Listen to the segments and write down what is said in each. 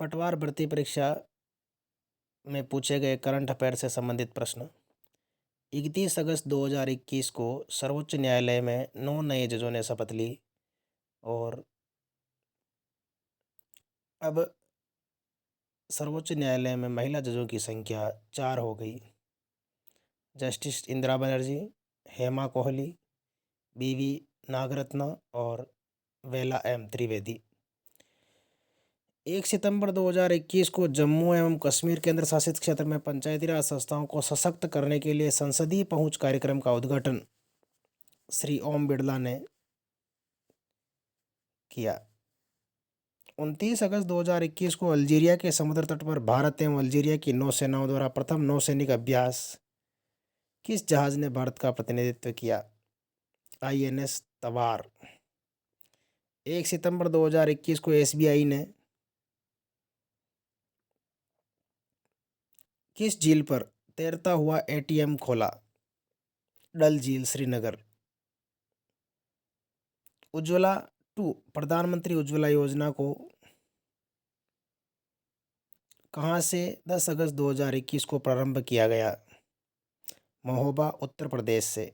पटवार भर्ती परीक्षा में पूछे गए करंट अफेयर से संबंधित प्रश्न। 31 अगस्त 2021 को सर्वोच्च न्यायालय में 9 नए जजों ने शपथ ली और अब सर्वोच्च न्यायालय में महिला जजों की संख्या 4 हो गई। जस्टिस इंदिरा बनर्जी, हेमा कोहली, बीवी नागरत्ना और वेला एम त्रिवेदी। 1 सितंबर 2021 को जम्मू एवं कश्मीर केंद्र शासित क्षेत्र में पंचायती राज संस्थाओं को सशक्त करने के लिए संसदीय पहुंच कार्यक्रम का उद्घाटन श्री ओम बिरला ने किया। 29 अगस्त 2021 को अल्जीरिया के समुद्र तट पर भारत एवं अल्जीरिया की नौसेनाओं द्वारा प्रथम नौसैनिक अभ्यास। किस जहाज ने भारत का प्रतिनिधित्व किया? INS तवार। 1 सितंबर 2021 को SBI ने किस झील पर तैरता हुआ ATM खोला? डल झील, श्रीनगर। उज्ज्वला 2 प्रधानमंत्री उज्ज्वला योजना को कहां से 10 अगस्त 2021 को प्रारंभ किया गया? महोबा, उत्तर प्रदेश से।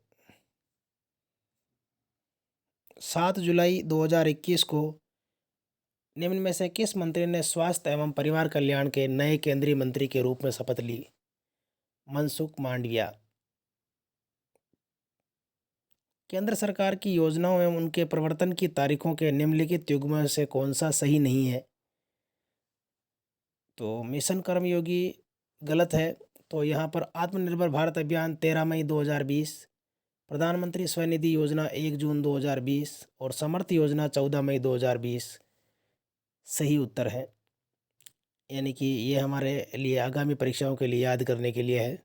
7 जुलाई 2021 को निम्न में से किस मंत्री ने स्वास्थ्य एवं परिवार कल्याण के नए केंद्रीय मंत्री के रूप में शपथ ली? मनसुख मांडविया। केंद्र सरकार की योजनाओं एवं उनके प्रवर्तन की तारीखों के निम्नलिखित युग्मों से कौन सा सही नहीं है? तो मिशन कर्मयोगी गलत है। तो यहाँ पर आत्मनिर्भर भारत अभियान 13 मई 2020, प्रधानमंत्री स्वनिधि योजना 1 जून 2020 और समर्थ योजना 14 मई 2020 सही उत्तर है। यानी कि ये हमारे लिए आगामी परीक्षाओं के लिए याद करने के लिए है।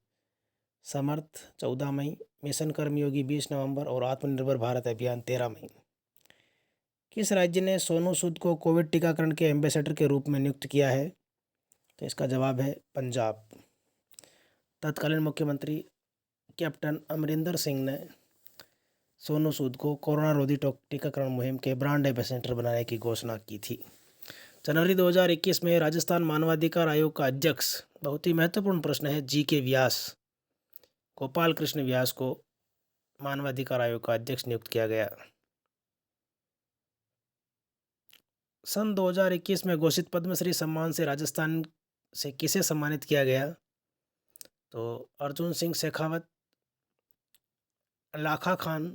समर्थ 14 मई, मिशन कर्मयोगी 20 नवंबर और आत्मनिर्भर भारत अभियान 13 मई। किस राज्य ने सोनू सूद को कोविड टीकाकरण के एम्बेसडर के रूप में नियुक्त किया है? तो इसका जवाब है पंजाब। तत्कालीन मुख्यमंत्री कैप्टन अमरिंदर सिंह ने सोनू सूद को कोरोना रोधी टीकाकरण मुहिम के ब्रांड एम्बेसडर बनाने की घोषणा की थी। जनवरी 2021 में राजस्थान मानवाधिकार आयोग का अध्यक्ष, बहुत ही महत्वपूर्ण प्रश्न है, GK व्यास, गोपाल कृष्ण व्यास को मानवाधिकार आयोग का अध्यक्ष नियुक्त किया गया। सन 2021 में घोषित पद्मश्री सम्मान से राजस्थान से किसे सम्मानित किया गया? तो अर्जुन सिंह शेखावत, लाखा खान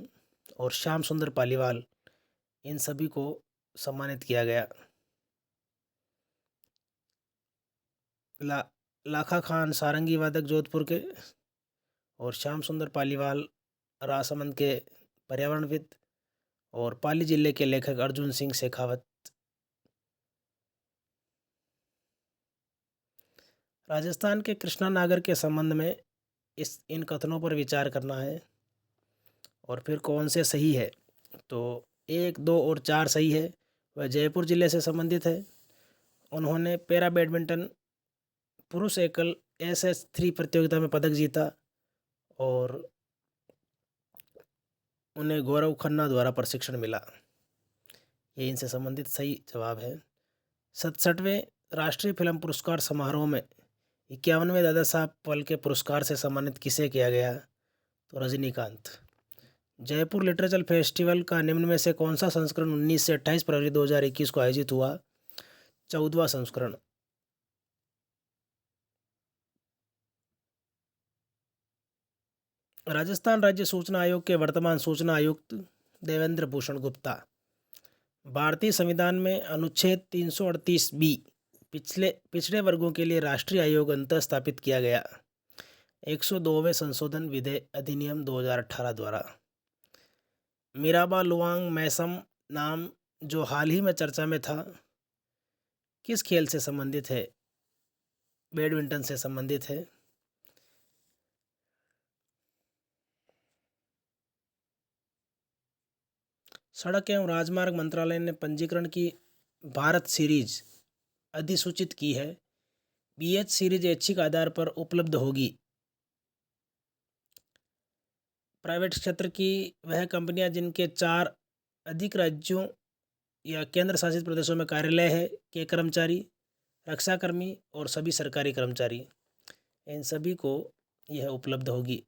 और श्याम सुंदर पालीवाल, इन सभी को सम्मानित किया गया। लाखा खान सारंगी वादक जोधपुर के और श्याम सुंदर पालीवाल राजसमंद के पर्यावरणविद और पाली जिले के लेखक अर्जुन सिंह शेखावत। राजस्थान के कृष्णा नागर के संबंध में इन कथनों पर विचार करना है और फिर कौन से सही है। तो 1, 2 और 4 सही है। वह जयपुर जिले से संबंधित है। उन्होंने पैरा बैडमिंटन पुरुष एकल SS3 प्रतियोगिता में पदक जीता और उन्हें गौरव खन्ना द्वारा प्रशिक्षण मिला। ये इनसे संबंधित सही जवाब है। 67वें राष्ट्रीय फिल्म पुरस्कार समारोह में 51वें दादा साहब फाल्के पुरस्कार से सम्मानित किसे किया गया? तो रजनीकांत। जयपुर लिटरेचर फेस्टिवल का निम्न में से कौन सा संस्करण 19 से 28 फरवरी 2021 को आयोजित हुआ? 14वां संस्करण। राजस्थान राज्य सूचना आयोग के वर्तमान सूचना आयुक्त देवेंद्र भूषण गुप्ता। भारतीय संविधान में अनुच्छेद 338B पिछड़े वर्गों के लिए राष्ट्रीय आयोग अंतः स्थापित किया गया। 102वें संशोधन विधेयक अधिनियम 2018 द्वारा। मीराबा लुवांग मैसम नाम जो हाल ही में चर्चा में था, किस खेल से संबंधित है? बैडमिंटन से संबंधित है। सड़क एवं राजमार्ग मंत्रालय ने पंजीकरण की भारत सीरीज अधिसूचित की है। BH सीरीज ऐच्छिक आधार पर उपलब्ध होगी। प्राइवेट क्षेत्र की वह कंपनियां जिनके 4 अधिक राज्यों या केंद्र शासित प्रदेशों में कार्यालय है के कर्मचारी रक्षाकर्मी और सभी सरकारी कर्मचारी, इन सभी को यह उपलब्ध होगी।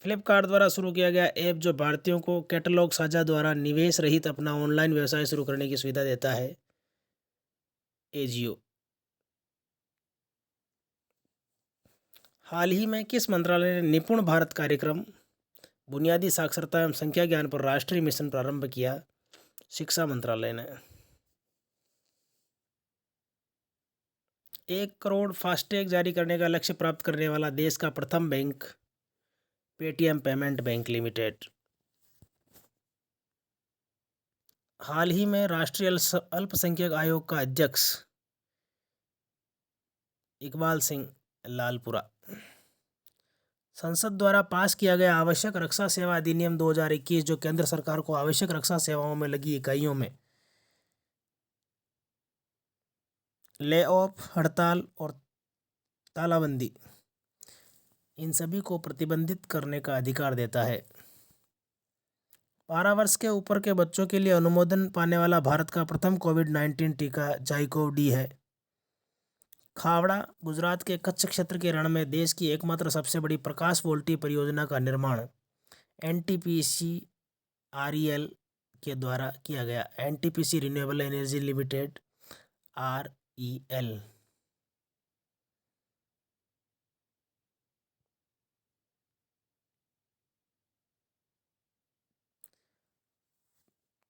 फ्लिपकार्ट द्वारा शुरू किया गया ऐप जो भारतीयों को कैटलॉग साझा द्वारा निवेश रहित अपना ऑनलाइन व्यवसाय शुरू करने की सुविधा देता है, एजियो। हाल ही में किस मंत्रालय ने निपुण भारत कार्यक्रम, बुनियादी साक्षरता एवं संख्या ज्ञान पर राष्ट्रीय मिशन प्रारंभ किया? शिक्षा मंत्रालय ने। 1 करोड़ फास्टैग जारी करने का लक्ष्य प्राप्त करने वाला देश का प्रथम bank Paytm payment bank limited. हाल ही में राष्ट्रीय अल्पसंख्यक आयोग का अध्यक्ष इकबाल सिंह लालपुरा। संसद द्वारा पास किया गया आवश्यक रक्षा सेवा अधिनियम 2021 जो केंद्र सरकार को आवश्यक रक्षा सेवाओं में लगी इकाइयों में ले ऑफ, हड़ताल और तालाबंदी, इन सभी को प्रतिबंधित करने का अधिकार देता है। 12 वर्ष के ऊपर के बच्चों के लिए अनुमोदन पाने वाला भारत का प्रथम कोविड-19 टीका जाइकोव-डी है। खावड़ा, गुजरात के कच्छ क्षेत्र के रण में देश की एकमात्र सबसे बड़ी प्रकाश वोल्टी परियोजना का निर्माण एनटीपीसी आरईएल के द्वारा किया गया। NTPC renewable energy limited REL.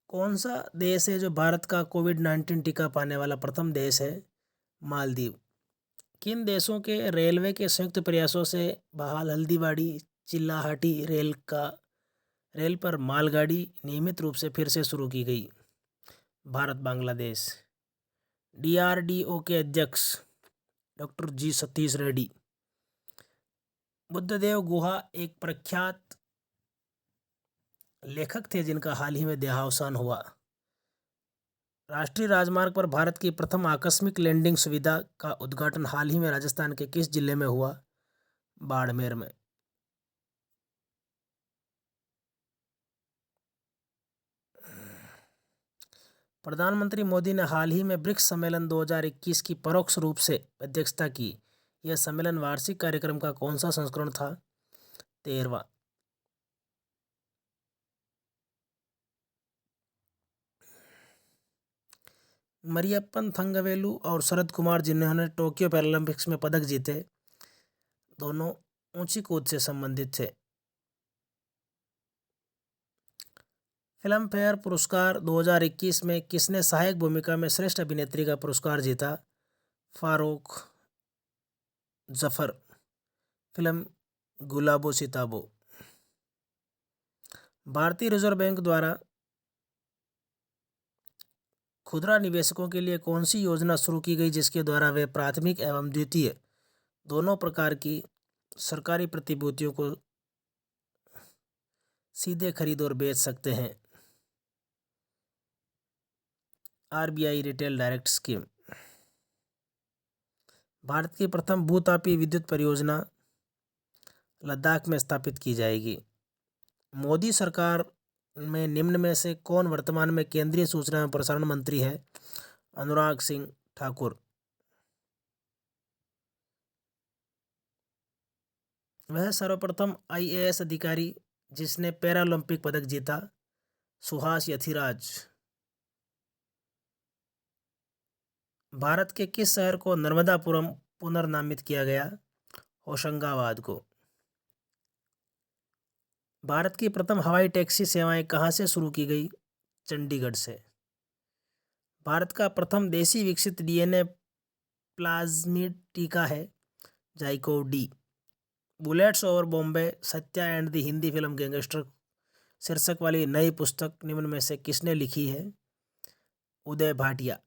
कौन सा देश है जो भारत का कोविड-19 टीका पाने वाला प्रथम देश है? मालदीव। किन देशों के रेलवे के संयुक्त प्रयासों से बहाल हल्दीबाड़ी चिल्लाहाटी रेल पर मालगाड़ी नियमित रूप से फिर से शुरू की गई? भारत बांग्लादेश। डीआरडीओ के अध्यक्ष डॉक्टर जी सतीश रेड्डी। बुद्धदेव गुहा एक प्रख्यात लेखक थे जिनका हाल ही में देहावसान हुआ। राष्ट्रीय राजमार्ग पर भारत की प्रथम आकस्मिक लैंडिंग सुविधा का उद्घाटन हाल ही में राजस्थान के किस जिले में हुआ? बाड़मेर में। प्रधानमंत्री मोदी ने हाल ही में ब्रिक्स सम्मेलन 2021 की परोक्ष रूप से अध्यक्षता की। यह सम्मेलन वार्षिक कार्यक्रम का कौन सा संस्करण था? 13वां। मरियप्पन थंगवेलु और शरद कुमार जिन्होंने टोक्यो पैरालंपिक्स में पदक जीते, दोनों ऊंची कूद से संबंधित थे। फिल्म फेयर पुरस्कार 2021 में किसने सहायक भूमिका में श्रेष्ठ अभिनेत्री का पुरस्कार जीता? फारूक जफर। फिल्म गुलाबो सिताबो। भारतीय रिजर्व बैंक द्वारा खुदरा निवेशकों के लिए कौन सी योजना शुरू की गई जिसके द्वारा वे प्राथमिक एवं द्वितीय दोनों प्रकार की सरकारी प्रतिभूतियों को सीधे खरीद और बेच सकते हैं? RBI retail direct scheme. Bharat की प्रथम भूतापीय विद्युत परियोजना लद्दाख में स्थापित की जाएगी। मोदी सरकार में निम्न में से कौन वर्तमान में केंद्रीय सूचना एवं प्रसारण मंत्री है? अनुराग सिंह ठाकुर। वह सर्वप्रथम आईएएस अधिकारी जिसने पैरालंपिक पदक जीता? सुहास यथिराज। भारत के किस शहर को नर्मदापुरम पुनर्नामित किया गया? होशंगाबाद को। भारत की प्रथम हवाई टैक्सी सेवाएं कहां से शुरू की गई? चंडीगढ़ से। भारत का प्रथम देसी विकसित डीएनए प्लाज्मिड टीका है ZyCoV-D. Bullets over Bombay Satya and the Hindi film gangster शीर्षक वाली नई पुस्तक निम्न में से किसने लिखी है? Uday Bhatia.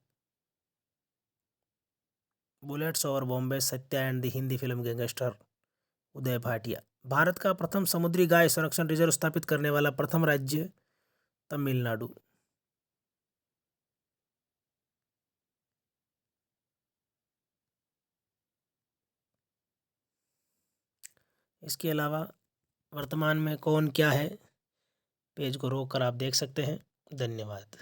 Bullets over Bombay Satya and the Hindi film gangster, Uday Bhatia. Bharat का प्रथम समुद्री गाय संरक्षण रिजर्व स्थापित करने वाला प्रथम राज्य? तमिलनाडु। इसके अलावा वर्तमान में कौन क्या है, पेज को रोक कर आप देख सकते हैं। धन्यवाद।